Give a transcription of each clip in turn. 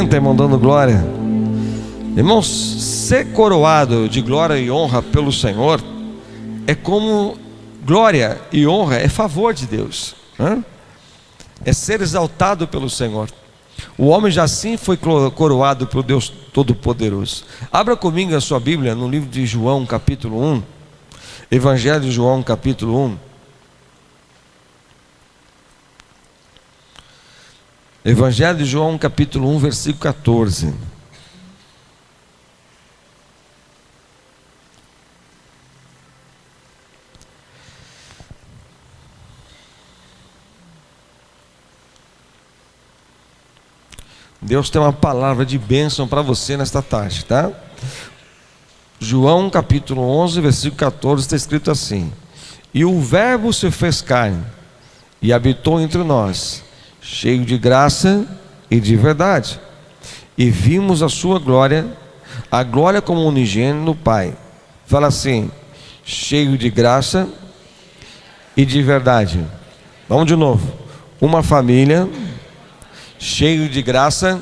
Amém? Tá irmão dando glória? Irmãos, ser coroado de glória e honra pelo Senhor é como glória e honra, é favor de Deus, né? É ser exaltado pelo Senhor. O homem já assim foi coroado pelo Deus Todo-Poderoso. Abra comigo a sua Bíblia no livro de João, capítulo 1. Evangelho de João, capítulo 1. Evangelho de João, capítulo 1, versículo 14. Deus tem uma palavra de bênção para você nesta tarde, tá? João capítulo 11, versículo 14, está escrito assim: E o verbo se fez carne e habitou entre nós, cheio de graça e de verdade, e vimos a sua glória, a glória como unigênito do Pai. Fala assim: cheio de graça e de verdade. Vamos de novo. Uma família cheio de graça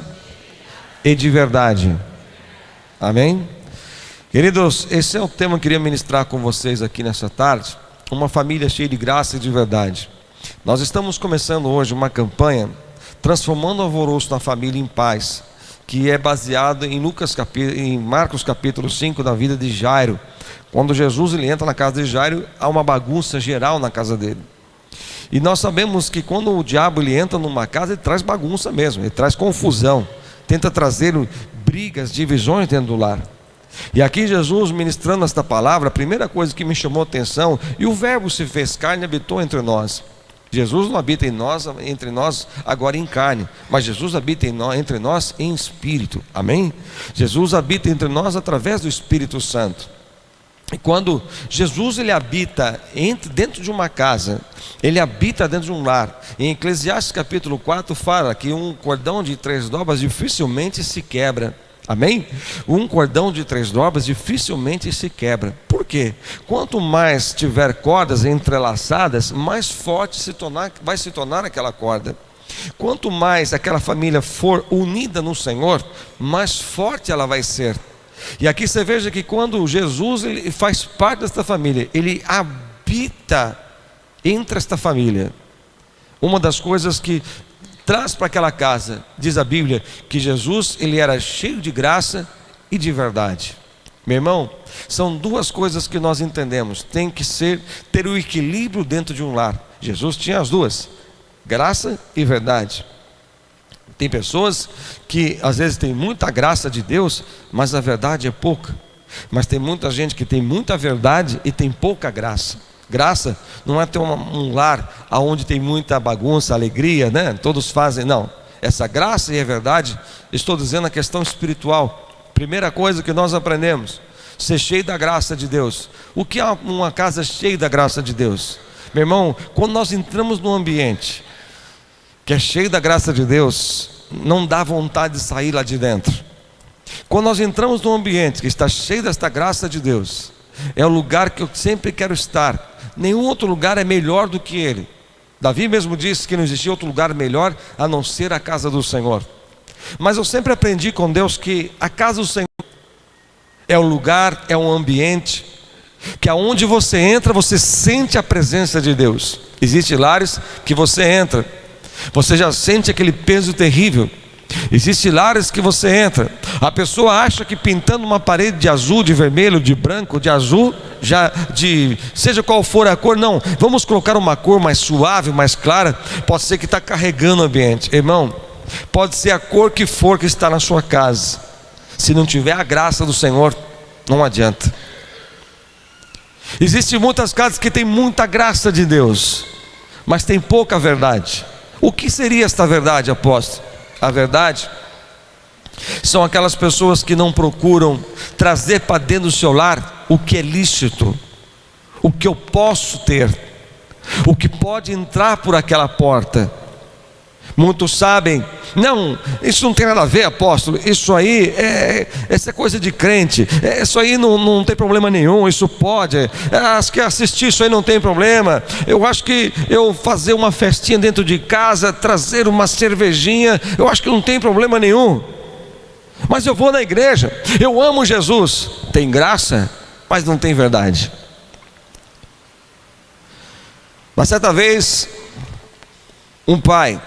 e de verdade. Amém? Queridos, esse é o tema que eu queria ministrar com vocês aqui nessa tarde. Uma família cheia de graça e de verdade. Nós estamos começando hoje uma campanha Transformando o Alvoroço na Família em Paz, que é baseado em Marcos capítulo 5, da vida de Jairo. Quando Jesus ele entra na casa de Jairo, há uma bagunça geral na casa dele. E nós sabemos que quando o diabo ele entra numa casa, ele traz bagunça mesmo, ele traz confusão, tenta trazer brigas, divisões dentro do lar. E aqui Jesus ministrando esta palavra, a primeira coisa que me chamou a atenção: e o verbo se fez carne e habitou entre nós. Jesus não habita entre nós agora em carne, mas Jesus habita entre nós em espírito. Amém? Jesus habita entre nós através do Espírito Santo. E quando Jesus ele habita dentro de uma casa, ele habita dentro de um lar. Em Eclesiastes capítulo 4 fala que um cordão de 3 dobras dificilmente se quebra. Amém? Um cordão de 3 dobras dificilmente se quebra. Por quê? Quanto mais tiver cordas entrelaçadas, mais forte vai se tornar aquela corda. Quanto mais aquela família for unida no Senhor, mais forte ela vai ser. E aqui você veja que quando Jesus ele faz parte desta família, ele habita entre esta família. Uma das coisas que traz para aquela casa, diz a Bíblia, que Jesus ele era cheio de graça e de verdade. Meu irmão, são duas coisas que nós entendemos. Tem que ter o equilíbrio dentro de um lar. Jesus tinha as duas, graça e verdade. Tem pessoas que às vezes tem muita graça de Deus, mas a verdade é pouca. Mas tem muita gente que tem muita verdade e tem pouca graça. Graça não é ter um lar onde tem muita bagunça, alegria, né? Todos fazem, não. Essa graça e a verdade, estou dizendo a questão espiritual. Primeira coisa que nós aprendemos: ser cheio da graça de Deus. O que é uma casa cheia da graça de Deus? Meu irmão, quando nós entramos num ambiente que é cheio da graça de Deus, não dá vontade de sair lá de dentro. Quando nós entramos num ambiente que está cheio desta graça de Deus, é o lugar que eu sempre quero estar. Nenhum outro lugar é melhor do que ele. Davi mesmo disse que não existia outro lugar melhor a não ser a casa do Senhor. Mas eu sempre aprendi com Deus que a casa do Senhor é um lugar, é um ambiente que aonde você entra, você sente a presença de Deus. Existem lares que você entra, você já sente aquele peso terrível. Existem lares que você entra, a pessoa acha que pintando uma parede de azul, de vermelho, de branco, de azul, seja qual for a cor, não, vamos colocar uma cor mais suave, mais clara. Pode ser que está carregando o ambiente. Irmão, pode ser a cor que for que está na sua casa, se não tiver a graça do Senhor, não adianta. Existem muitas casas que tem muita graça de Deus, mas tem pouca verdade. O que seria esta verdade, apóstolo? A verdade são aquelas pessoas que não procuram trazer para dentro do seu lar o que é lícito, o que eu posso ter, o que pode entrar por aquela porta. Muitos sabem, não, isso não tem nada a ver, apóstolo, isso aí essa é coisa de crente, isso aí não tem problema nenhum, isso pode, acho que assistir isso aí não tem problema, eu acho que eu fazer uma festinha dentro de casa, trazer uma cervejinha, eu acho que não tem problema nenhum. Mas eu vou na igreja, eu amo Jesus. Tem graça, mas não tem verdade. Uma certa vez, um pai,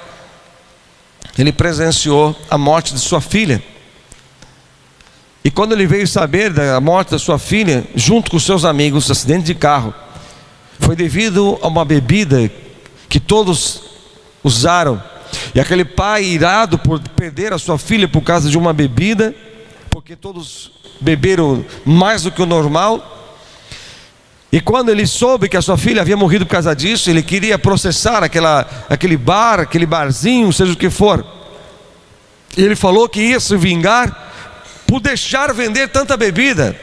ele presenciou a morte de sua filha. E quando ele veio saber da morte da sua filha, junto com seus amigos, acidente de carro, foi devido a uma bebida que todos usaram. E aquele pai, irado por perder a sua filha por causa de uma bebida, porque todos beberam mais do que o normal. E quando ele soube que a sua filha havia morrido por causa disso, ele queria processar aquele bar, aquele barzinho, seja o que for. E ele falou que ia se vingar por deixar vender tanta bebida,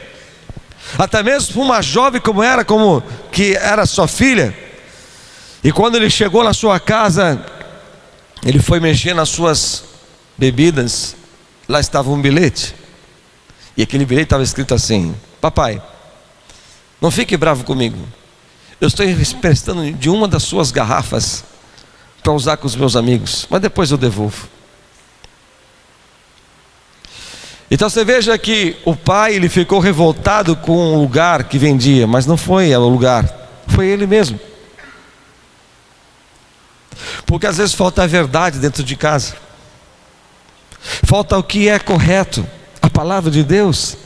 até mesmo para uma jovem como que era sua filha. E quando ele chegou na sua casa, ele foi mexer nas suas bebidas. Lá estava um bilhete, e aquele bilhete estava escrito assim: papai, não fique bravo comigo, eu estou emprestando de uma das suas garrafas para usar com os meus amigos, mas depois eu devolvo. Então você veja que o pai, ele ficou revoltado com o lugar que vendia, mas não foi o lugar, foi ele mesmo. Porque às vezes falta a verdade dentro de casa, falta o que é correto, a palavra de Deus,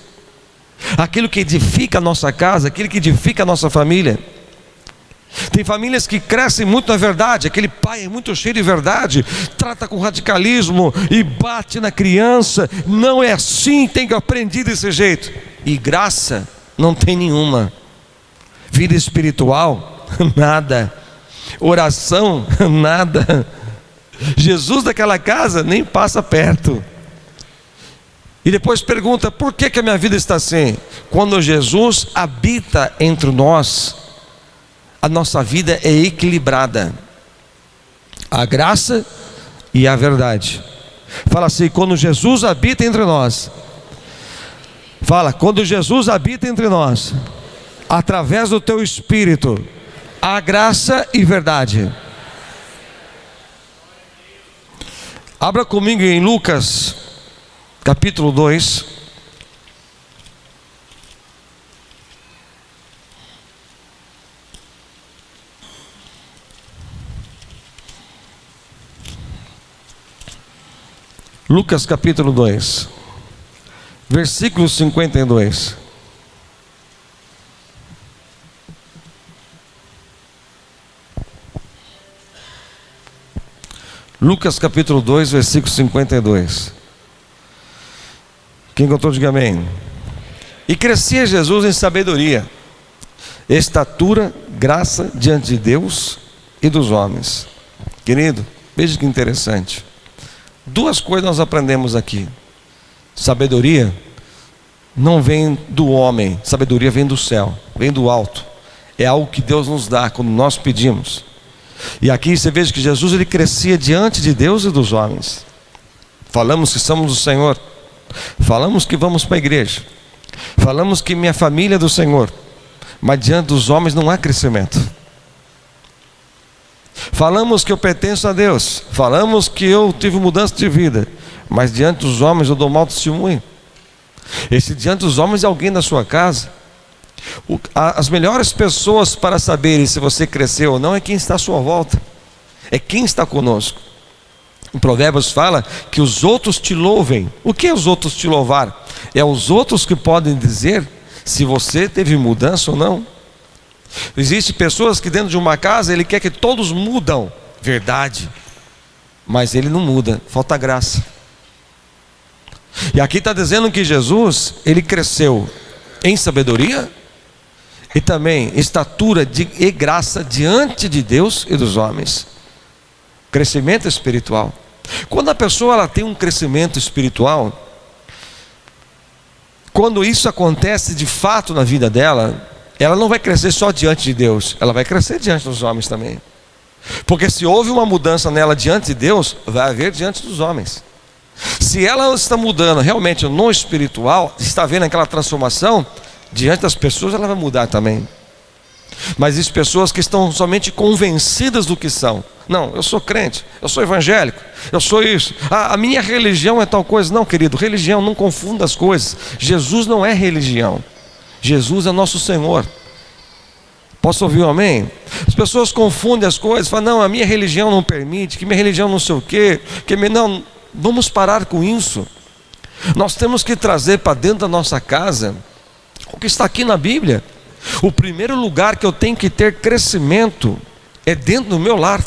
aquilo que edifica a nossa casa, aquilo que edifica a nossa família. Tem famílias que crescem muito na verdade, aquele pai é muito cheio de verdade, trata com radicalismo e bate na criança. Não é assim, tem que aprender desse jeito. E graça não tem nenhuma. Vida espiritual, nada. Oração, nada. Jesus daquela casa nem passa perto. E depois pergunta: por que a minha vida está assim? Quando Jesus habita entre nós, a nossa vida é equilibrada, a graça e a verdade. Fala assim: quando Jesus habita entre nós. Fala: quando Jesus habita entre nós, através do teu Espírito, a graça e verdade. Abra comigo em Lucas capítulo 2. Lucas capítulo 2, versículo 52. Lucas capítulo 2, versículo 52. Quem encontrou, diga amém. E crescia Jesus em sabedoria, estatura, graça diante de Deus e dos homens. Querido, veja que interessante. Duas coisas nós aprendemos aqui. Sabedoria não vem do homem, sabedoria vem do céu, vem do alto. É algo que Deus nos dá quando nós pedimos. E aqui você veja que Jesus, ele crescia diante de Deus e dos homens. Falamos que somos do Senhor, falamos que vamos para a igreja, falamos que minha família é do Senhor, mas diante dos homens não há crescimento. Falamos que eu pertenço a Deus, falamos que eu tive mudança de vida, mas diante dos homens eu dou mau testemunho. Esse diante dos homens é alguém da sua casa. As melhores pessoas para saberem se você cresceu ou não é quem está à sua volta, é quem está conosco. Em Provérbios fala que os outros te louvem. O que é os outros te louvar? É os outros que podem dizer se você teve mudança ou não. Existem pessoas que dentro de uma casa ele quer que todos mudam, verdade, mas ele não muda, falta graça. E aqui está dizendo que Jesus, ele cresceu em sabedoria e também estatura e graça diante de Deus e dos homens. Crescimento espiritual. Quando a pessoa ela tem um crescimento espiritual, quando isso acontece de fato na vida dela, ela não vai crescer só diante de Deus, ela vai crescer diante dos homens também. Porque se houve uma mudança nela diante de Deus, vai haver diante dos homens. Se ela está mudando realmente no espiritual, está vendo aquela transformação, diante das pessoas ela vai mudar também. Mas existem pessoas que estão somente convencidas do que são. Não, eu sou crente, eu sou evangélico, eu sou isso. A minha religião é tal coisa. Não, querido, religião, não confunda as coisas. Jesus não é religião. Jesus é nosso Senhor. Posso ouvir um amém? As pessoas confundem as coisas, falam, não, a minha religião não permite, que minha religião não sei o quê. Não, vamos parar com isso. Nós temos que trazer para dentro da nossa casa o que está aqui na Bíblia. O primeiro lugar que eu tenho que ter crescimento é dentro do meu lar.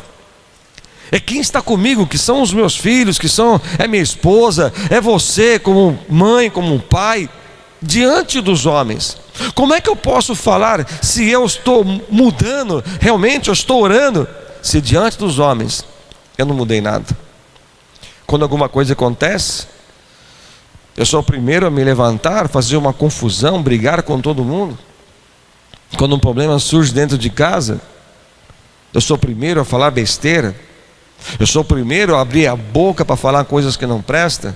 É quem está comigo, que são os meus filhos, é minha esposa, é você como mãe, como pai, diante dos homens. Como é que eu posso falar se eu estou mudando, realmente eu estou orando, se diante dos homens eu não mudei nada? Quando alguma coisa acontece, eu sou o primeiro a me levantar, fazer uma confusão, brigar com todo mundo. Quando um problema surge dentro de casa, eu sou o primeiro a falar besteira. Eu sou o primeiro a abrir a boca para falar coisas que não prestam.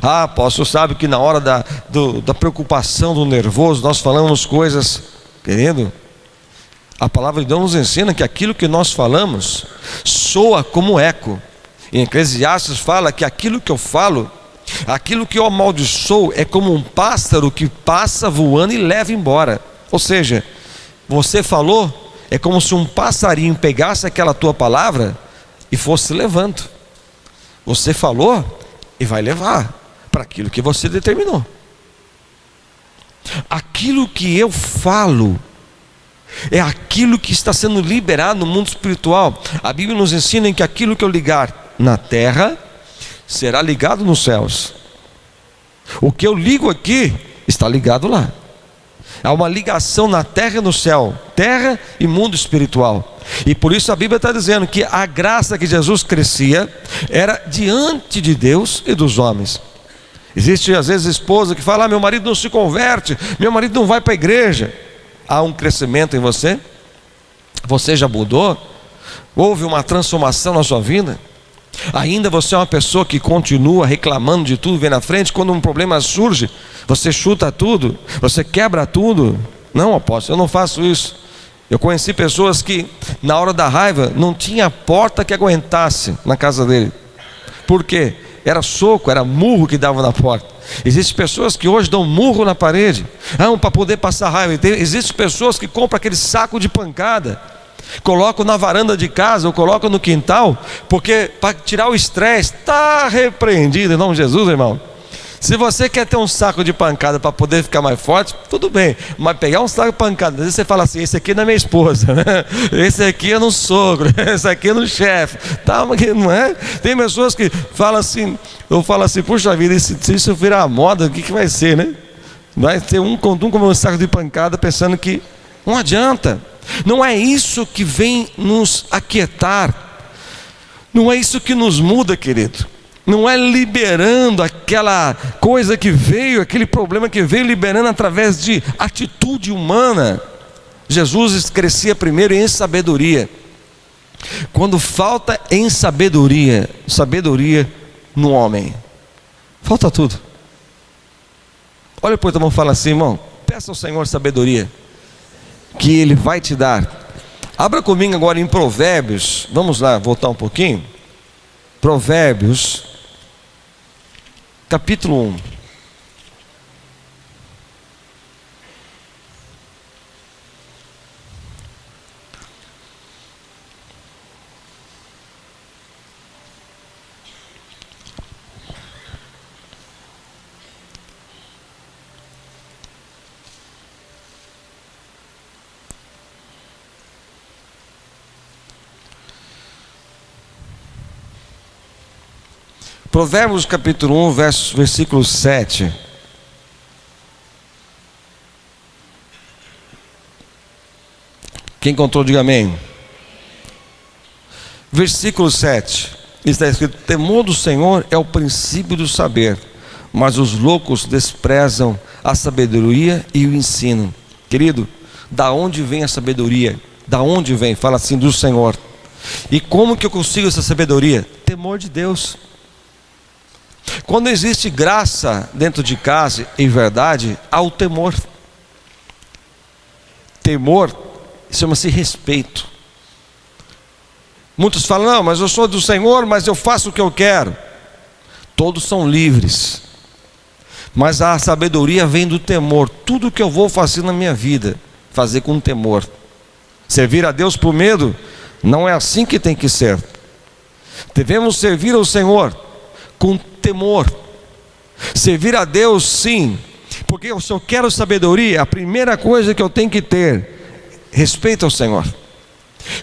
Apóstolo, sabe que na hora da preocupação, do nervoso, nós falamos coisas, querido, a palavra de Deus nos ensina que aquilo que nós falamos soa como eco. Em Eclesiastes fala que aquilo que eu falo, aquilo que eu amaldiçoo, é como um pássaro que passa voando e leva embora. Ou seja, você falou, é como se um passarinho pegasse aquela tua palavra e fosse levando. Você falou e vai levar para aquilo que você determinou. Aquilo que eu falo é aquilo que está sendo liberado no mundo espiritual. A Bíblia nos ensina que aquilo que eu ligar na terra será ligado nos céus. O que eu ligo aqui está ligado lá. Há uma ligação na terra e no céu, terra e mundo espiritual. E por isso a Bíblia está dizendo que a graça que Jesus crescia era diante de Deus e dos homens. Existe às vezes esposa que fala, meu marido não se converte, meu marido não vai para a igreja. Há um crescimento em você? Você já mudou? Houve uma transformação na sua vida? Ainda você é uma pessoa que continua reclamando de tudo, vem na frente, quando um problema surge, você chuta tudo, você quebra tudo? Não, apóstolo, eu não faço isso. Eu conheci pessoas que na hora da raiva não tinha porta que aguentasse na casa dele. Por quê? Era soco, era murro que dava na porta. Existem pessoas que hoje dão murro na parede, para poder passar raiva. Existem pessoas que compram aquele saco de pancada, colocam na varanda de casa ou colocam no quintal, porque para tirar o estresse. Está repreendido em nome de Jesus, irmão. Se você quer ter um saco de pancada para poder ficar mais forte, tudo bem, mas pegar um saco de pancada, às vezes você fala assim, esse aqui não é minha esposa, né? Esse aqui é no sogro, esse aqui é no chefe, tá, não é? Tem pessoas que falam assim, eu falo assim, puxa vida, se isso virar moda, o que vai ser, né? Vai ter um com um saco de pancada pensando que não adianta. Não é isso que vem nos aquietar, não é isso que nos muda, querido. Não é liberando aquela coisa que veio, aquele problema que veio, liberando através de atitude humana. Jesus crescia primeiro em sabedoria. Quando falta em sabedoria no homem, falta tudo. Olha para o teu irmão e fala assim, irmão, peça ao Senhor sabedoria, que Ele vai te dar. Abra comigo agora em Provérbios, vamos lá, voltar um pouquinho. Provérbios, capítulo 1. Provérbios capítulo 1, versículo 7. Quem encontrou, diga amém. Versículo 7. Está escrito, temor do Senhor é o princípio do saber, mas os loucos desprezam a sabedoria e o ensino. Querido, da onde vem a sabedoria? Da onde vem? Fala assim, do Senhor. E como que eu consigo essa sabedoria? Temor de Deus. Quando existe graça dentro de casa, em verdade, há o temor. Temor chama-se respeito. Muitos falam, não, mas eu sou do Senhor, mas eu faço o que eu quero. Todos são livres, mas a sabedoria vem do temor. Tudo que eu vou fazer na minha vida, fazer com temor. Servir a Deus por medo, não é assim que tem que ser. Devemos servir ao Senhor com temor. Servir a Deus, sim, porque se eu quero sabedoria, a primeira coisa que eu tenho que ter, respeito ao Senhor.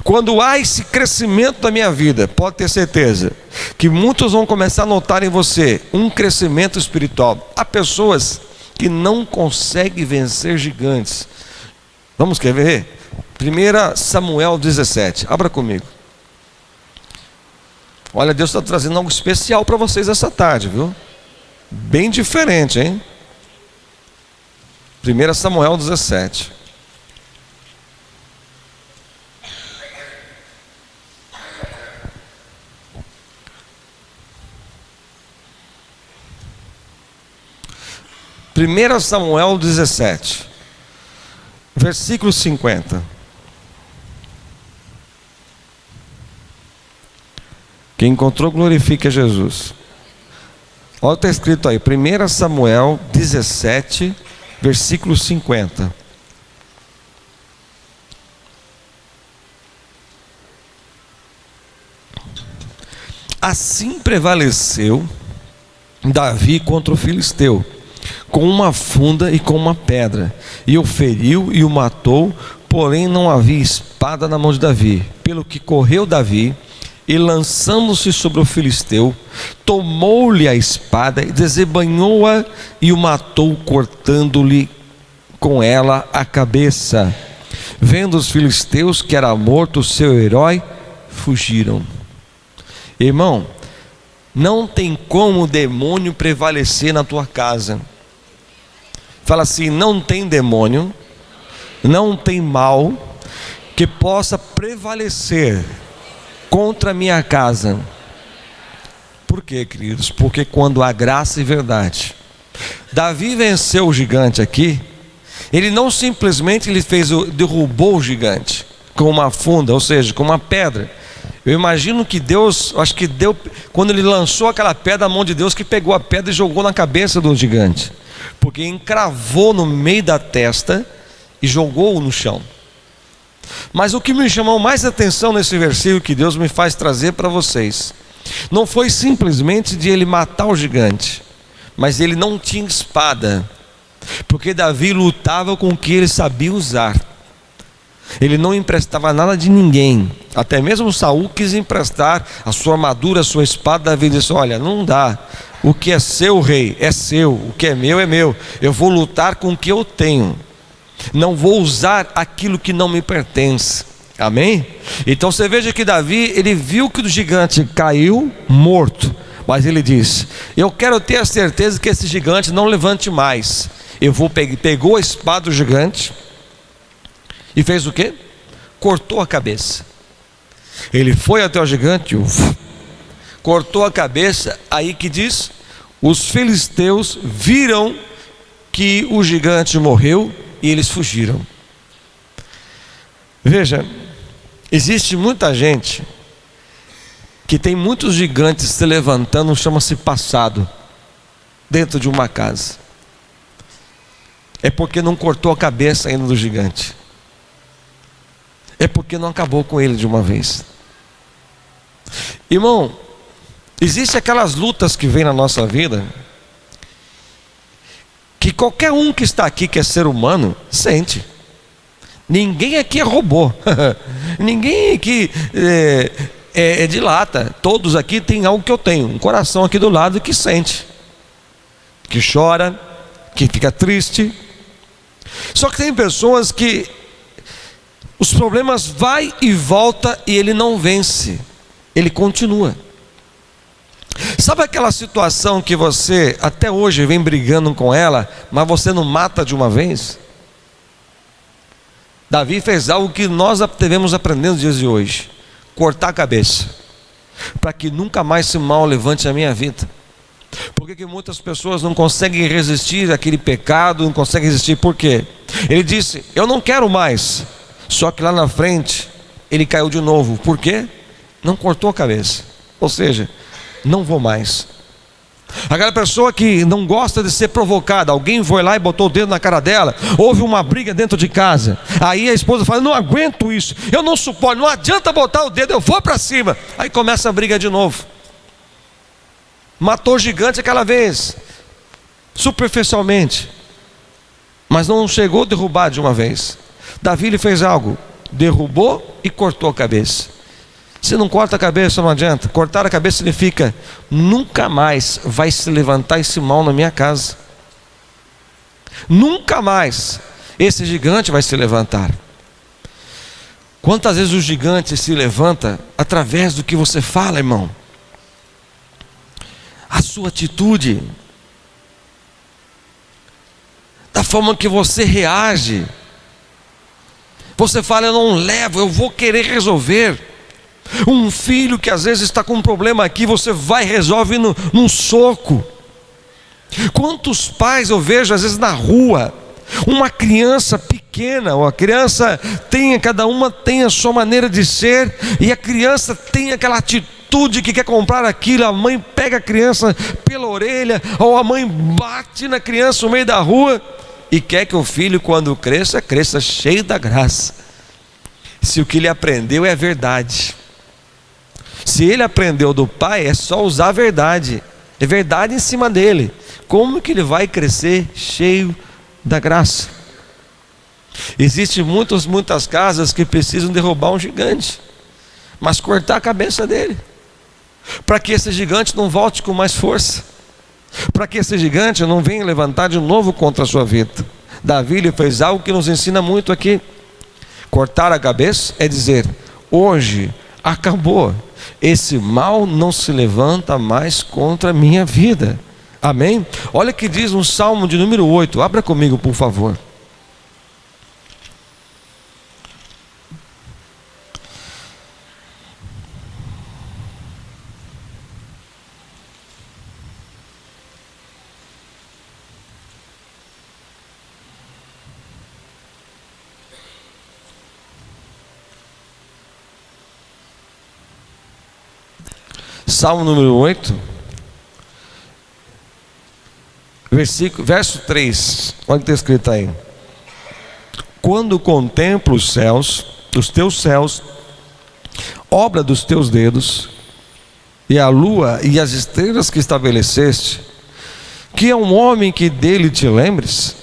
Quando há esse crescimento da minha vida, pode ter certeza que muitos vão começar a notar em você um crescimento espiritual. Há pessoas que não conseguem vencer gigantes. Vamos quer ver? 1 Samuel 17, abra comigo. Olha, Deus está trazendo algo especial para vocês essa tarde, viu? Bem diferente, hein? 1 Samuel 17. Primeira Samuel 17, versículo 50. Quem encontrou, glorifique a Jesus. Olha o que está escrito aí, 1 Samuel 17, versículo 50. Assim prevaleceu Davi contra o filisteu, com uma funda e com uma pedra, e o feriu e o matou, porém não havia espada na mão de Davi. Pelo que correu Davi, e lançando-se sobre o filisteu, tomou-lhe a espada e desembainhou-a e o matou, cortando-lhe com ela a cabeça. Vendo os filisteus que era morto o seu herói, fugiram. Irmão, não tem como o demônio prevalecer na tua casa. Fala assim, não tem demônio, não tem mal que possa prevalecer contra a minha casa. Por quê, queridos? Porque quando há graça e verdade, Davi venceu o gigante aqui. Ele não simplesmente derrubou o gigante com uma funda, ou seja, com uma pedra. Eu imagino que Deus, acho que deu, quando ele lançou aquela pedra, a mão de Deus que pegou a pedra e jogou na cabeça do gigante, porque encravou no meio da testa e jogou-o no chão. Mas o que me chamou mais atenção nesse versículo que Deus me faz trazer para vocês, não foi simplesmente de ele matar o gigante, mas ele não tinha espada, porque Davi lutava com o que ele sabia usar. Ele não emprestava nada de ninguém. Até mesmo Saul quis emprestar a sua armadura, a sua espada. Davi disse, olha, não dá. O que é seu, rei, é seu. O que é meu. Eu vou lutar com o que eu tenho. Não vou usar aquilo que não me pertence. Amém? Então você veja que Davi, ele viu que o gigante caiu morto, mas ele disse, eu quero ter a certeza que esse gigante não levante mais. Pegou a espada do gigante e fez o quê? Cortou a cabeça. Ele foi até o gigante, cortou a cabeça. Aí que diz, os filisteus viram que o gigante morreu e eles fugiram. Veja, existe muita gente que tem muitos gigantes se levantando, chama-se passado, dentro de uma casa. É porque não cortou a cabeça ainda do gigante. É porque não acabou com ele de uma vez. Irmão, existem aquelas lutas que vêm na nossa vida, que qualquer um que está aqui, que é ser humano, sente. Ninguém aqui é robô. Ninguém aqui é de lata. Todos aqui têm algo que eu tenho, um coração aqui do lado que sente, que chora, que fica triste. Só que tem pessoas que os problemas vai e volta e ele não vence, ele continua. Sabe aquela situação que você até hoje vem brigando com ela, mas você não mata de uma vez? Davi fez algo que nós devemos aprender nos dias de hoje: cortar a cabeça, para que nunca mais esse mal levante a minha vida. Por que muitas pessoas não conseguem resistir àquele pecado, não conseguem resistir? Por quê? Ele disse, eu não quero mais, Só que lá na frente ele caiu de novo. Por quê? Não cortou a cabeça. Ou seja, não vou mais. Aquela pessoa que não gosta de ser provocada, alguém foi lá e botou o dedo na cara dela, houve uma briga dentro de casa, aí a esposa fala: não aguento isso, eu não suporto, não adianta botar o dedo, eu vou para cima. Aí começa a briga de novo. Matou o gigante aquela vez, superficialmente, mas não chegou a derrubar de uma vez. Davi ele fez algo, derrubou e cortou a cabeça. Se não corta a cabeça, não adianta. Cortar a cabeça significa: nunca mais vai se levantar esse mal na minha casa. Nunca mais esse gigante vai se levantar. Quantas vezes o gigante se levanta através do que você fala, irmão? A sua atitude, da forma que você reage. Você fala: eu não levo, eu vou querer resolver. Um filho que às vezes está com um problema aqui, você vai e resolve num soco. Quantos pais eu vejo às vezes na rua, uma criança pequena, ou a criança cada uma tem a sua maneira de ser, e a criança tem aquela atitude que quer comprar aquilo, a mãe pega a criança pela orelha, ou a mãe bate na criança no meio da rua, e quer que o filho, quando cresça cheio da graça. Se o que ele aprendeu é verdade, se ele aprendeu do pai, é só usar a verdade, é verdade em cima dele. Como que ele vai crescer cheio da graça? Existem muitas casas que precisam derrubar um gigante, mas cortar a cabeça dele, para que esse gigante não volte com mais força, para que esse gigante não venha levantar de novo contra a sua vida. Davi ele fez algo que nos ensina muito aqui. Cortar a cabeça é dizer: hoje acabou, esse mal não se levanta mais contra a minha vida. Amém? Olha o que diz no Salmo de número 8. Abra comigo, por favor. Salmo número 8, verso 3, olha o que está escrito aí: quando contemplo os teus céus, obra dos teus dedos, e a lua e as estrelas que estabeleceste, que é um homem que dele te lembres,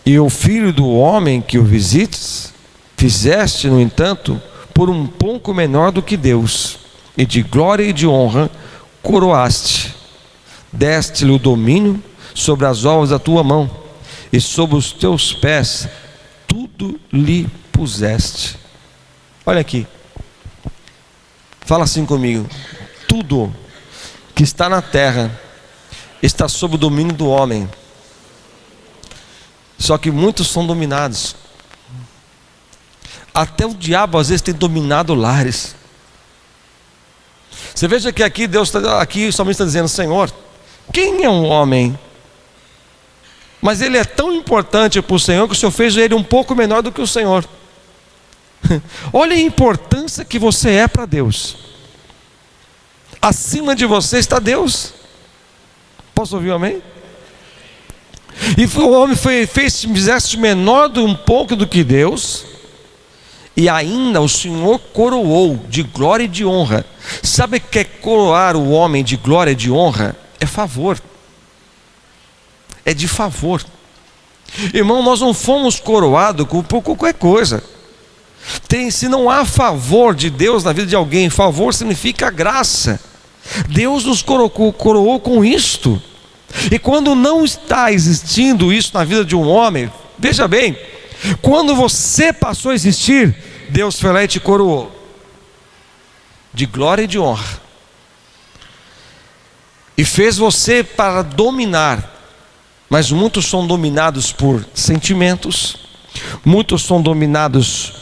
e o filho do homem que o visites, fizeste, no entanto, por um pouco menor do que Deus, e de glória e de honra coroaste, deste-lhe o domínio sobre as obras da tua mão, e sobre os teus pés tudo lhe puseste. Olha aqui, fala assim comigo: tudo que está na terra está sob o domínio do homem, só que muitos são dominados. Até o diabo às vezes tem dominado lares. Você veja que aqui Deus aqui o salmista está dizendo: Senhor, quem é um homem? Mas ele é tão importante para o Senhor que o Senhor fez ele um pouco menor do que o Senhor. Olha a importância que você é para Deus. Acima de você está Deus. Posso ouvir um amém? E o homem fizeste menor um pouco do que Deus, e ainda o Senhor coroou de glória e de honra. Sabe o que é coroar o homem de glória e de honra? É favor, é de favor. Irmão, nós não fomos coroados por qualquer coisa. Se não há favor de Deus na vida de alguém, favor significa graça. Deus nos coroou com isto. E quando não está existindo isso na vida de um homem, veja bem, quando você passou a existir, Deus foi lá e te coroou de glória e de honra, e fez você para dominar. Mas muitos são dominados por sentimentos, muitos são dominados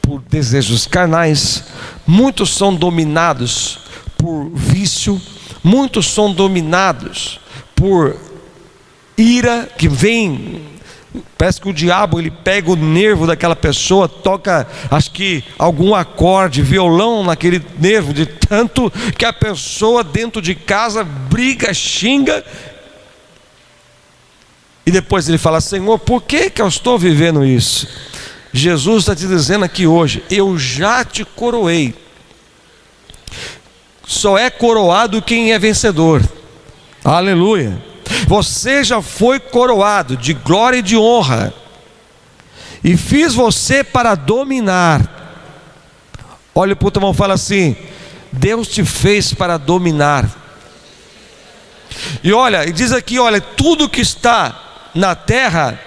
por desejos carnais, muitos são dominados por vício, muitos são dominados por ira que vem Parece que o diabo, ele pega o nervo daquela pessoa, toca, acho que algum acorde, violão naquele nervo, de tanto que a pessoa dentro de casa briga, xinga, e depois ele fala: Senhor, por que eu estou vivendo isso? Jesus está te dizendo aqui hoje: eu já te coroei. Só é coroado quem é vencedor. Aleluia. Você já foi coroado de glória e de honra, e fiz você para dominar. Olha para o teu irmão e fala assim: Deus te fez para dominar. E olha, e diz aqui: olha, tudo que está na terra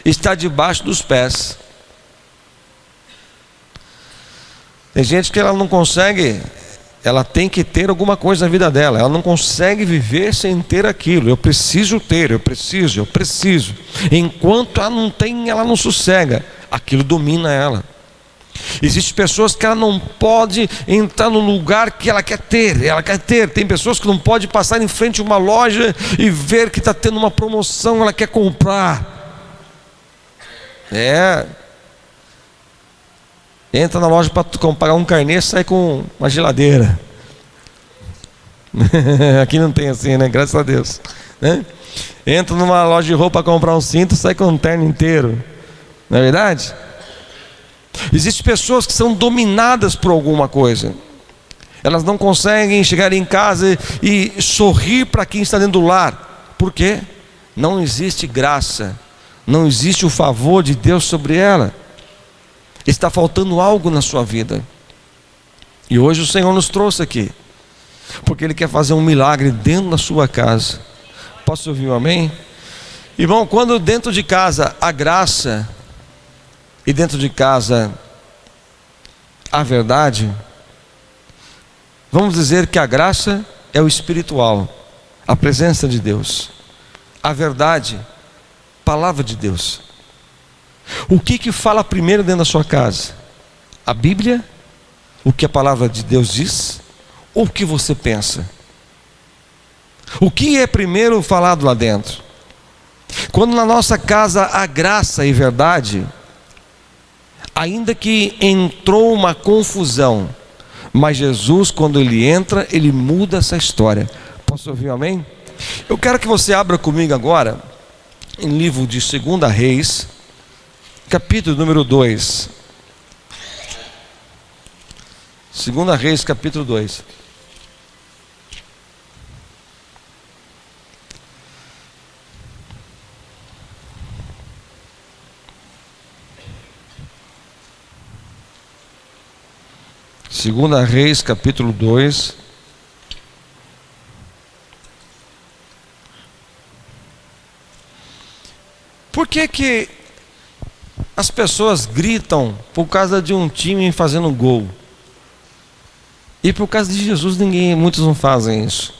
está debaixo dos pés. Tem gente que ela não consegue, ela tem que ter alguma coisa na vida dela, ela não consegue viver sem ter aquilo. Eu preciso ter, eu preciso. Enquanto ela não tem, ela não sossega, aquilo domina ela. Existem pessoas que ela não pode entrar no lugar que ela quer ter. Tem pessoas que não podem passar em frente a uma loja e ver que está tendo uma promoção, ela quer comprar. Entra na loja para comprar um carnê, sai com uma geladeira. Aqui não tem assim, né? Graças a Deus, né? Entra numa loja de roupa para comprar um cinto, sai com um terno inteiro. Não é verdade? Existem pessoas que são dominadas por alguma coisa. Elas não conseguem chegar em casa e sorrir para quem está dentro do lar. Por quê? Não existe graça, não existe o favor de Deus sobre ela. Está faltando algo na sua vida. E hoje o Senhor nos trouxe aqui, porque Ele quer fazer um milagre dentro da sua casa. Posso ouvir um amém? Irmão, quando dentro de casa há graça, e dentro de casa a verdade, vamos dizer que a graça é o espiritual, a presença de Deus. A verdade, palavra de Deus. O que fala primeiro dentro da sua casa? A Bíblia? O que a palavra de Deus diz? Ou o que você pensa? O que é primeiro falado lá dentro? Quando na nossa casa há graça e verdade, ainda que entrou uma confusão, mas Jesus, quando Ele entra, Ele muda essa história. Posso ouvir um amém? Eu quero que você abra comigo agora em livro de 2 Reis, capítulo número 2. 2 Reis, capítulo 2. Segunda Reis, capítulo 2. Por que as pessoas gritam por causa de um time fazendo gol? E por causa de Jesus muitos não fazem isso.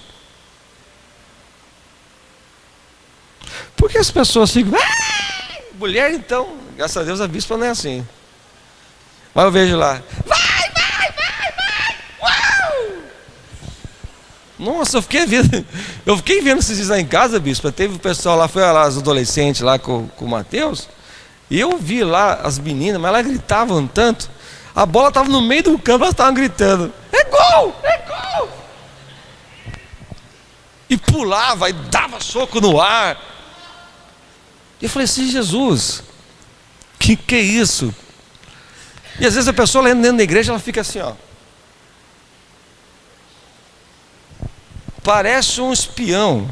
Por que as pessoas ficam... mulher então, graças a Deus a bispa não é assim. Mas eu vejo lá... Nossa, eu fiquei vendo esses dias lá em casa, bispo. Teve o pessoal lá, foi lá, os adolescentes lá com o Mateus, e eu vi lá as meninas, mas elas gritavam tanto. A bola estava no meio do campo, elas estavam gritando: é gol, é gol! E pulava, e dava soco no ar. E eu falei assim: Jesus, que é isso? E às vezes a pessoa lá dentro da igreja, ela fica assim, ó. Parece um espião.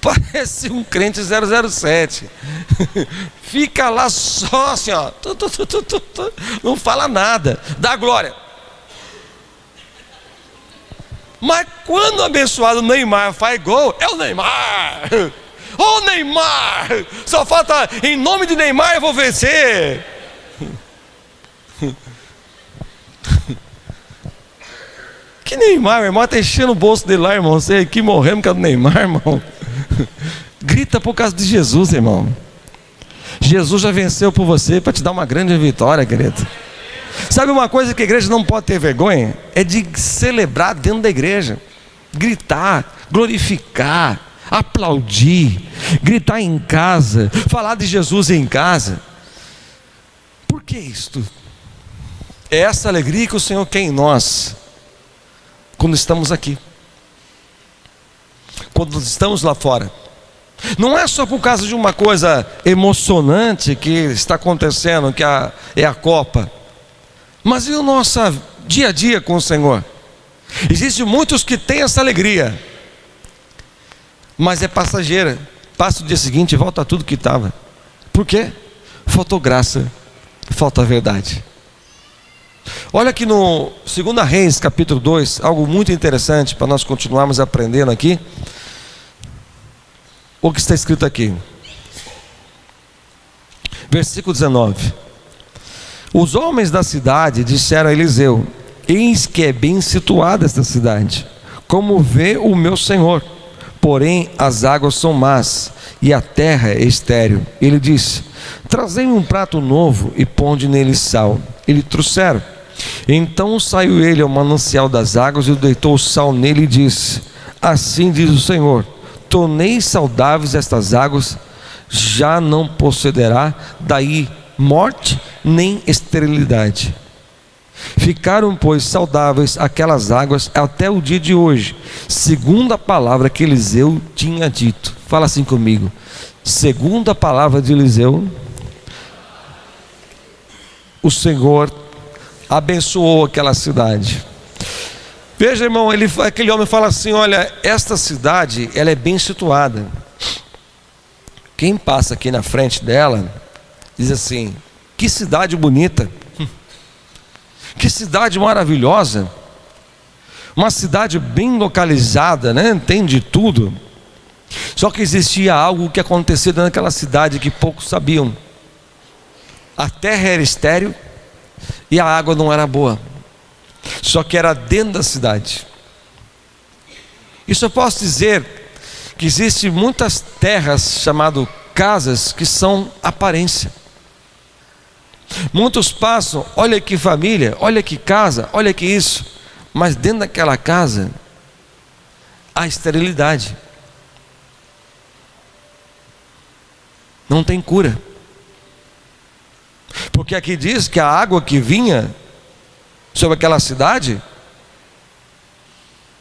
Parece um crente 007. Fica lá só assim, ó. Não fala nada. Dá glória. Mas quando o abençoado Neymar faz gol, é o Neymar. Ô Neymar! Só falta, em nome de Neymar eu vou vencer. Que Neymar, meu irmão? Está enchendo o bolso dele lá, irmão. Você aqui morrendo por causa do Neymar, irmão. Grita por causa de Jesus, irmão. Jesus já venceu por você para te dar uma grande vitória, querido. Sabe uma coisa que a igreja não pode ter vergonha? É de celebrar dentro da igreja. Gritar, glorificar, aplaudir, gritar em casa, falar de Jesus em casa. Por que isto? É essa alegria que o Senhor quer em nós, quando estamos aqui, quando estamos lá fora. Não é só por causa de uma coisa emocionante que está acontecendo, que é a Copa, mas e o nosso dia a dia com o Senhor? Existem muitos que têm essa alegria, mas é passageira. Passa o dia seguinte e volta tudo que estava. Por quê? Faltou graça, falta verdade. Olha aqui no 2 Reis, capítulo 2, algo muito interessante para nós continuarmos aprendendo aqui. O que está escrito aqui, versículo 19: os homens da cidade disseram a Eliseu: eis que é bem situada esta cidade, como vê o meu senhor, porém as águas são más e a terra é estéril. Ele disse: trazei-me um prato novo e ponde nele sal. Ele trouxeram. Então saiu ele ao manancial das águas e deitou o sal nele e disse: assim diz o Senhor, tornei saudáveis estas águas, já não procederá daí morte nem esterilidade. Ficaram, pois, saudáveis aquelas águas até o dia de hoje, segundo a palavra que Eliseu tinha dito. Fala assim comigo: segundo a palavra de Eliseu, o Senhor abençoou aquela cidade. Veja, irmão, aquele homem fala assim: olha, esta cidade, ela é bem situada. Quem passa aqui na frente dela diz assim: que cidade bonita, que cidade maravilhosa, uma cidade bem localizada, né? Tem de tudo. Só que existia algo que acontecia naquela cidade que poucos sabiam. A terra era estéril e a água não era boa, só que era dentro da cidade. Isso eu posso dizer que existem muitas terras chamadas casas que são aparência. Muitos passam, olha que família, olha que casa, olha que isso, mas dentro daquela casa há esterilidade, não tem cura. Porque aqui diz que a água que vinha sobre aquela cidade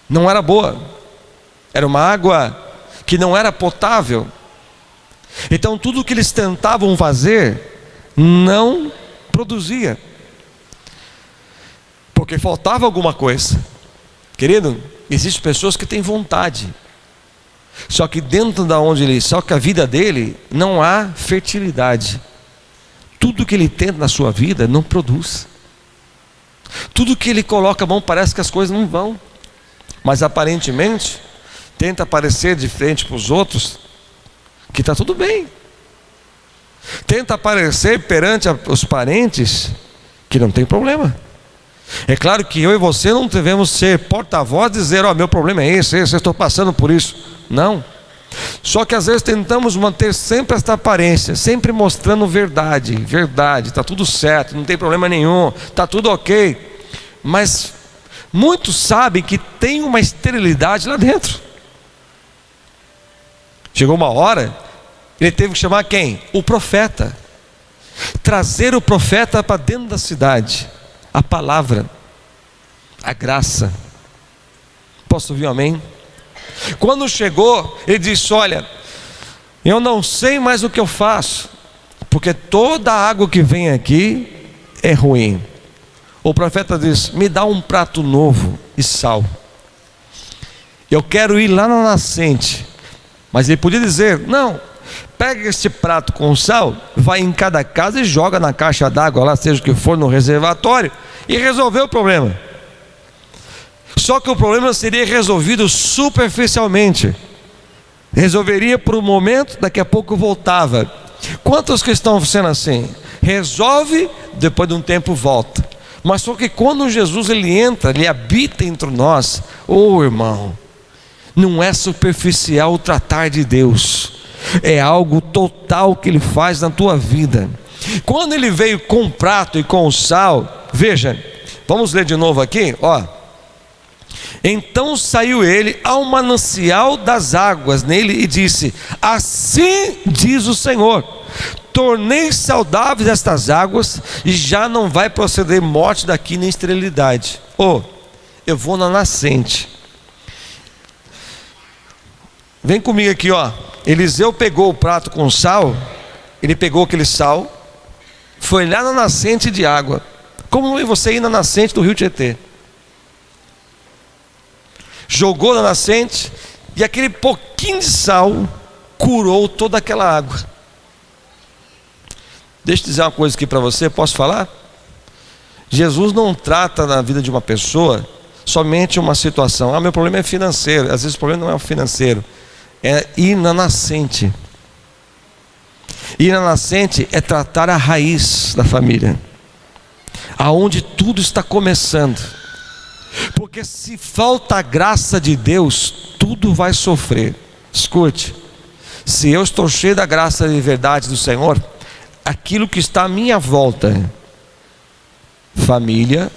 não era boa, era uma água que não era potável. Então tudo que eles tentavam fazer não produzia, porque faltava alguma coisa. Querido, existem pessoas que têm vontade, só que dentro da onde ele, só que a vida dele não há fertilidade. Tudo que ele tenta na sua vida não produz. Tudo que ele coloca a mão parece que as coisas não vão, mas aparentemente tenta aparecer de frente para os outros que está tudo bem. Tenta aparecer perante os parentes que não tem problema. É claro que eu e você não devemos ser porta-voz e dizer: ó, meu problema é esse, eu estou passando por isso. Não. Só que às vezes tentamos manter sempre esta aparência, sempre mostrando verdade, está tudo certo, não tem problema nenhum, está tudo ok. Mas muitos sabem que tem uma esterilidade lá dentro. Chegou uma hora, ele teve que chamar quem? O profeta. Trazer o profeta para dentro da cidade, a palavra, a graça. Posso ouvir um amém? Quando chegou, ele disse: olha, eu não sei mais o que eu faço, porque toda a água que vem aqui é ruim. O profeta disse: me dá um prato novo e sal. Eu quero ir lá na nascente. Mas ele podia dizer: não, pega este prato com sal, vai em cada casa e joga na caixa d'água lá, seja o que for, no reservatório, e resolveu o problema. Só que o problema seria resolvido superficialmente. Resolveria por um momento, daqui a pouco voltava. Quantos que estão sendo assim? Resolve, depois de um tempo volta. Mas só que quando Jesus ele entra, ele habita entre nós, irmão, não é superficial o tratar de Deus, é algo total que ele faz na tua vida. Quando ele veio com o prato e com o sal, veja, vamos ler de novo aqui, ó. Então saiu ele ao manancial das águas nele e disse: assim diz o Senhor, tornei saudáveis estas águas, e já não vai proceder morte daqui nem esterilidade. Eu vou na nascente. Vem comigo aqui, ó. Eliseu pegou o prato com sal, ele pegou aquele sal, foi lá na nascente de água. Como você ir na nascente do rio Tietê? Jogou na nascente, e aquele pouquinho de sal curou toda aquela água. Deixa eu dizer uma coisa aqui para você, posso falar? Jesus não trata na vida de uma pessoa somente uma situação. Meu problema é financeiro. Às vezes o problema não é o financeiro, é ir na nascente. Ir na nascente é tratar a raiz da família, aonde tudo está começando. Porque se falta a graça de Deus, tudo vai sofrer. Escute, se eu estou cheio da graça e verdade do Senhor, aquilo que está à minha volta, família,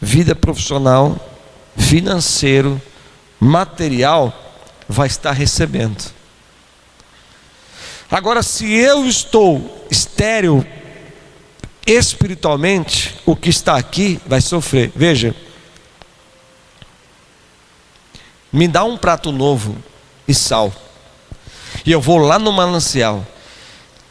vida profissional, financeiro, material, vai estar recebendo. Agora, se eu estou estéril espiritualmente, o que está aqui vai sofrer. Veja, me dá um prato novo e sal, e eu vou lá no manancial.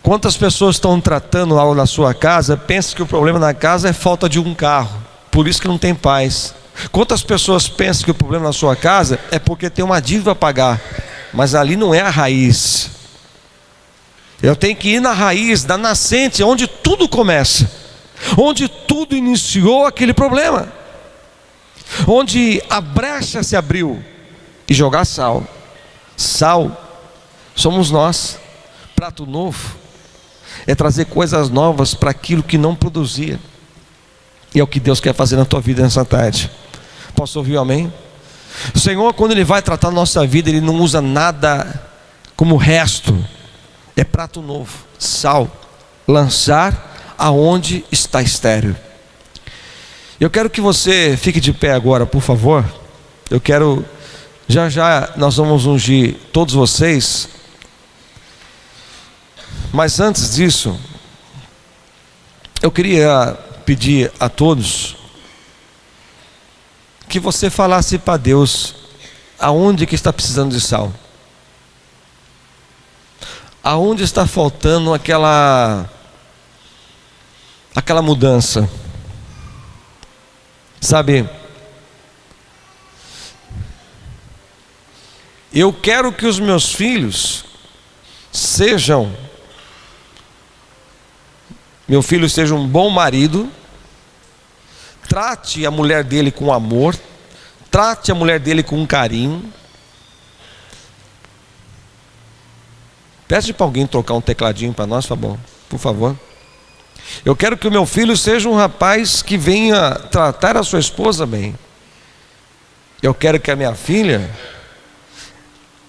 Quantas pessoas estão tratando algo na sua casa, pensam que o problema na casa é falta de um carro, por isso que não tem paz. Quantas pessoas pensam que o problema na sua casa é porque tem uma dívida a pagar, mas ali não é a raiz. Eu tenho que ir na raiz, da nascente, onde tudo começa, onde tudo iniciou aquele problema, onde a brecha se abriu, e jogar sal. Sal somos nós. Prato novo é trazer coisas novas para aquilo que não produzia, e é o que Deus quer fazer na tua vida nessa tarde. Posso ouvir um amém? O Senhor, quando Ele vai tratar a nossa vida, Ele não usa nada como resto. É prato novo, sal, lançar aonde está estéril. Eu quero que você fique de pé agora, por favor. Eu quero, já nós vamos ungir todos vocês, mas antes disso, eu queria pedir a todos que você falasse para Deus aonde que está precisando de sal, aonde está faltando aquela mudança. Sabe, eu quero que os meus filhos meu filho seja um bom marido, trate a mulher dele com amor, trate a mulher dele com carinho. Peça para alguém trocar um tecladinho para nós, por favor. Eu quero que o meu filho seja um rapaz que venha tratar a sua esposa bem. Eu quero que a minha filha,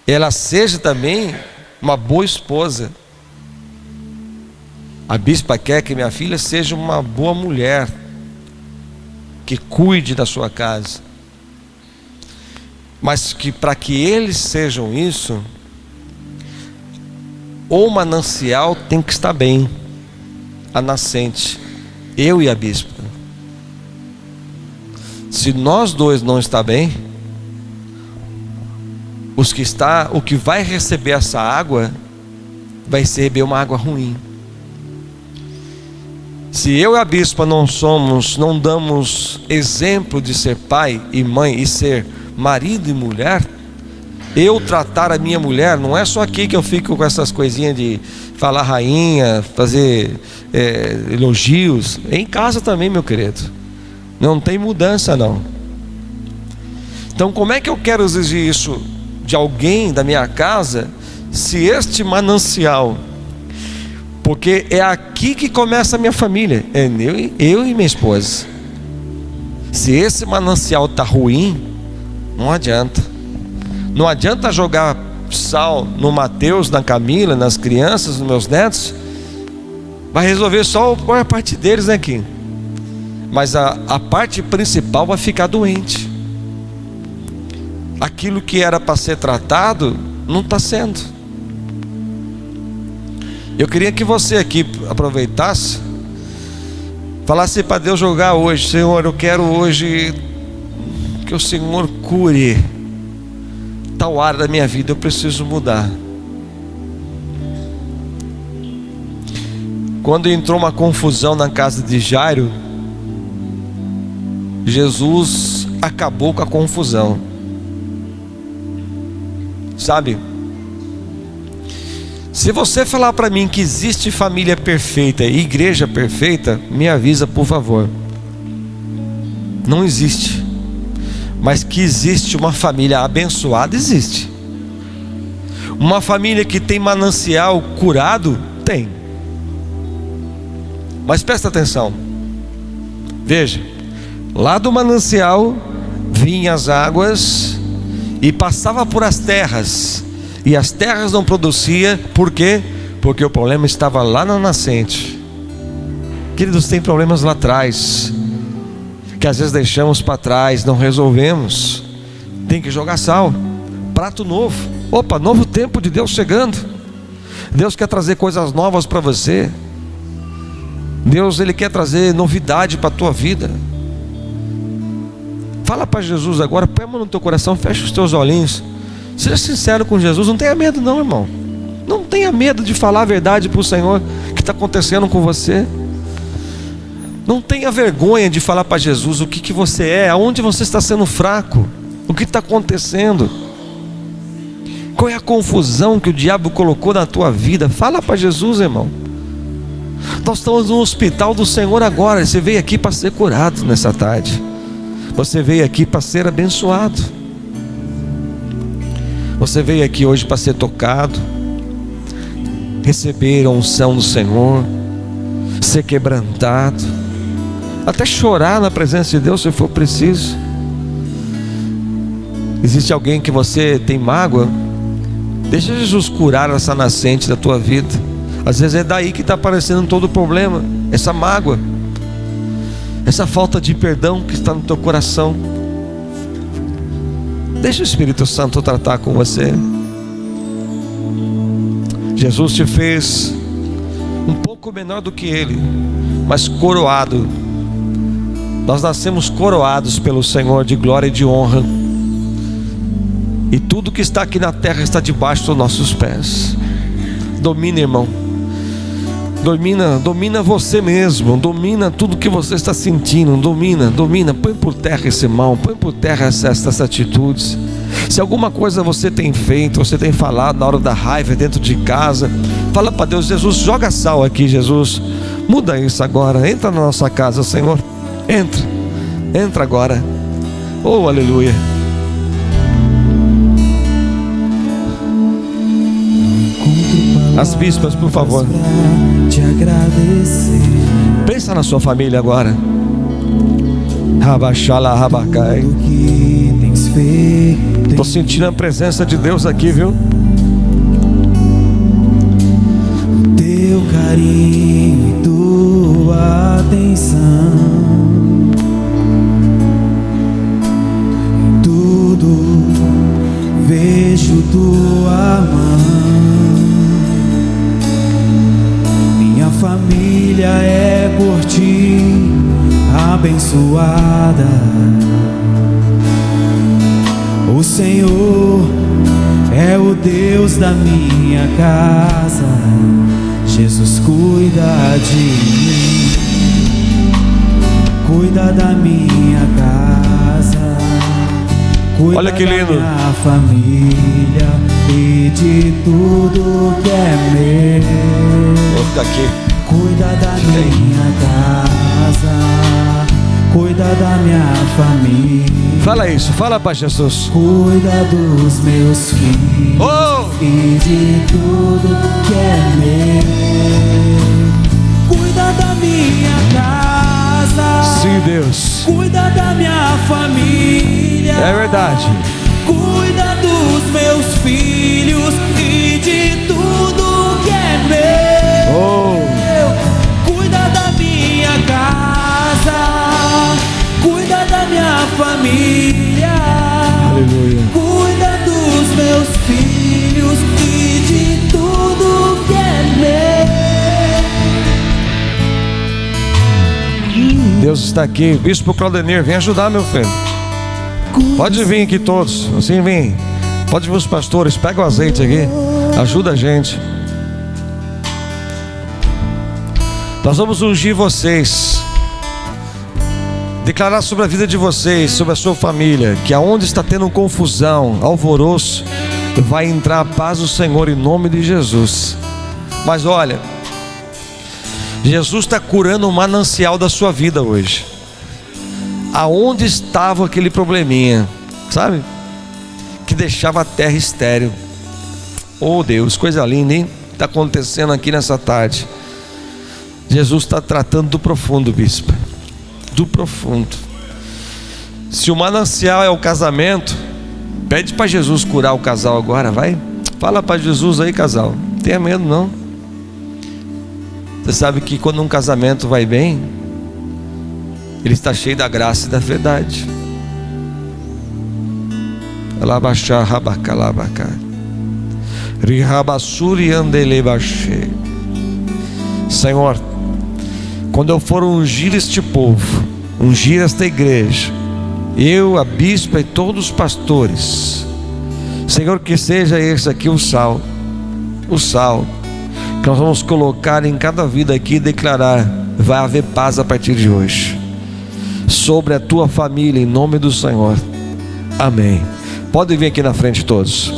ela seja também uma boa esposa. A bispa quer que minha filha seja uma boa mulher, que cuide da sua casa. Mas que para que eles sejam isso, o manancial tem que estar bem, a nascente, eu e a bispa. Se nós dois não está bem, o que vai receber essa água vai receber uma água ruim. Se eu e a bispa não damos exemplo de ser pai e mãe e ser marido e mulher, eu tratar a minha mulher, não é só aqui que eu fico com essas coisinhas de falar rainha, fazer elogios, em casa também, meu querido, não tem mudança não. Então como é que eu quero exigir isso de alguém da minha casa, se este manancial, porque é aqui que começa a minha família, é eu e minha esposa, se esse manancial está ruim, não adianta. Não adianta jogar sal no Mateus, na Camila, nas crianças, nos meus netos. Vai resolver só a parte deles aqui, mas a parte principal vai ficar doente. aquilo que era para ser tratado, não está sendo. Eu queria que você aqui aproveitasse, falasse para Deus jogar hoje: Senhor, eu quero hoje que o Senhor cure tal área da minha vida, eu preciso mudar. Quando entrou uma confusão na casa de Jairo, Jesus acabou com a confusão. Sabe? Se você falar para mim que existe família perfeita e igreja perfeita, me avisa, por favor. Não existe. Mas que existe uma família abençoada, existe. Uma família que tem manancial curado, tem. Mas presta atenção. Veja, lá do manancial vinham as águas e passava por as terras, e as terras não produziam. Por quê? Porque o problema estava lá na nascente. Queridos, tem problemas lá atrás que às vezes deixamos para trás, não resolvemos. Tem que jogar sal, prato novo. Opa, novo tempo de Deus chegando. Deus quer trazer coisas novas para você. Deus, Ele quer trazer novidade para a tua vida. Fala para Jesus agora, põe a mão no teu coração, fecha os teus olhinhos. Seja sincero com Jesus, não tenha medo não, irmão. Não tenha medo de falar a verdade para o Senhor que está acontecendo com você. Não tenha vergonha de falar para Jesus o que você é, aonde você está sendo fraco, o que está acontecendo, qual é a confusão que o diabo colocou na tua vida. Fala para Jesus, irmão. Nós estamos no hospital do Senhor agora. Você veio aqui para ser curado nessa tarde. Você veio aqui para ser abençoado. Você veio aqui hoje para ser tocado, receber a unção do Senhor, ser quebrantado, até chorar na presença de Deus se for preciso. Existe alguém que você tem mágoa? Deixa Jesus curar essa nascente da tua vida. Às vezes é daí que está aparecendo todo o problema, essa mágoa, essa falta de perdão que está no teu coração. Deixa o Espírito Santo tratar com você. Jesus te fez um pouco menor do que Ele, mas coroado. Nós nascemos coroados pelo Senhor de glória e de honra. E tudo que está aqui na terra está debaixo dos nossos pés. Domina, irmão. Domina você mesmo. Domina tudo que você está sentindo. Domina. Põe por terra esse mal. Põe por terra essas atitudes. Se alguma coisa você tem feito, você tem falado na hora da raiva dentro de casa, fala para Deus: Jesus, joga sal aqui, Jesus. Muda isso agora. Entra na nossa casa, Senhor. Entra agora. Oh, aleluia. As bispas, por favor. Te agradecer. Pensa na sua família agora. Rabachala, rabacai. Estou sentindo a presença de Deus aqui, viu? Teu carinho e tua atenção, em tudo vejo tua mão. Minha família é por ti abençoada. O Senhor é o Deus da minha casa. Jesus cuida de mim, cuida da minha casa, cuida Olha que lindo. da minha família e de tudo que é meu. Vou ficar aqui. Cuida da minha casa, cuida da minha família. Fala isso, fala para Jesus. Cuida dos meus filhos, Oh! e de tudo que é meu. Cuida da minha casa. Sim, Deus. Cuida da minha família. É verdade. Cuida dos meus filhos e de tudo que é meu. Oh! Cuida da minha casa. Cuida da minha família. Aleluia. Deus está aqui. Bispo Claudenir, vem ajudar, meu filho. Pode vir aqui todos, assim vem. Pode vir os pastores, pega o azeite aqui, ajuda a gente. Nós vamos ungir vocês, declarar sobre a vida de vocês, sobre a sua família, que aonde está tendo confusão, alvoroço, vai entrar a paz do Senhor em nome de Jesus. Mas olha, Jesus está curando o manancial da sua vida hoje. Aonde estava aquele probleminha, sabe? Que deixava a terra estéril. Oh Deus, coisa linda, hein? Está acontecendo aqui nessa tarde. Jesus está tratando do profundo, bispo. Do profundo. Se o manancial é o casamento, pede para Jesus curar o casal agora, vai. Fala para Jesus aí, casal. Não tenha medo não. Você sabe que quando um casamento vai bem, ele está cheio da graça e da verdade. Alabaxá, rabacalabacá. Rihabassuri andelebaxê. Senhor, quando eu for ungir este povo, ungir esta igreja, eu, a bispa e todos os pastores, Senhor, que seja esse aqui o sal que nós vamos colocar em cada vida aqui e declarar: vai haver paz a partir de hoje sobre a tua família, em nome do Senhor. Amém. Podem vir aqui na frente todos.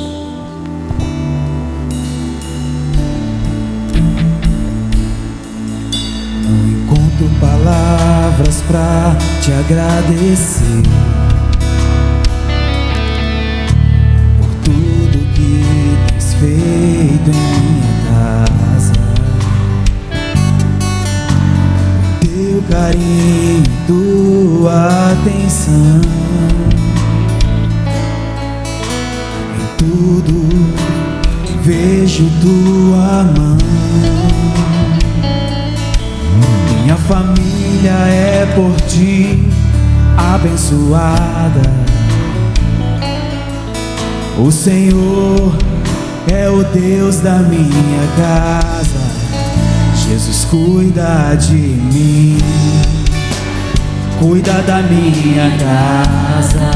Não encontro palavras pra te agradecer por tudo que tens feito em minha casa, teu carinho, tua atenção. Em tudo vejo tua mão. Minha família é por ti abençoada. O Senhor é o Deus da minha casa. Jesus cuida de mim, cuida da minha casa,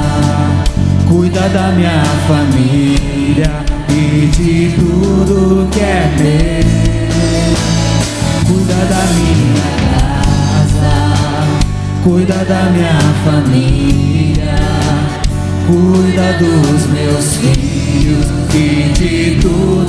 cuida da minha família e de tudo que é meu. Cuida da minha casa, cuida da minha família, cuida dos meus filhos e de tudo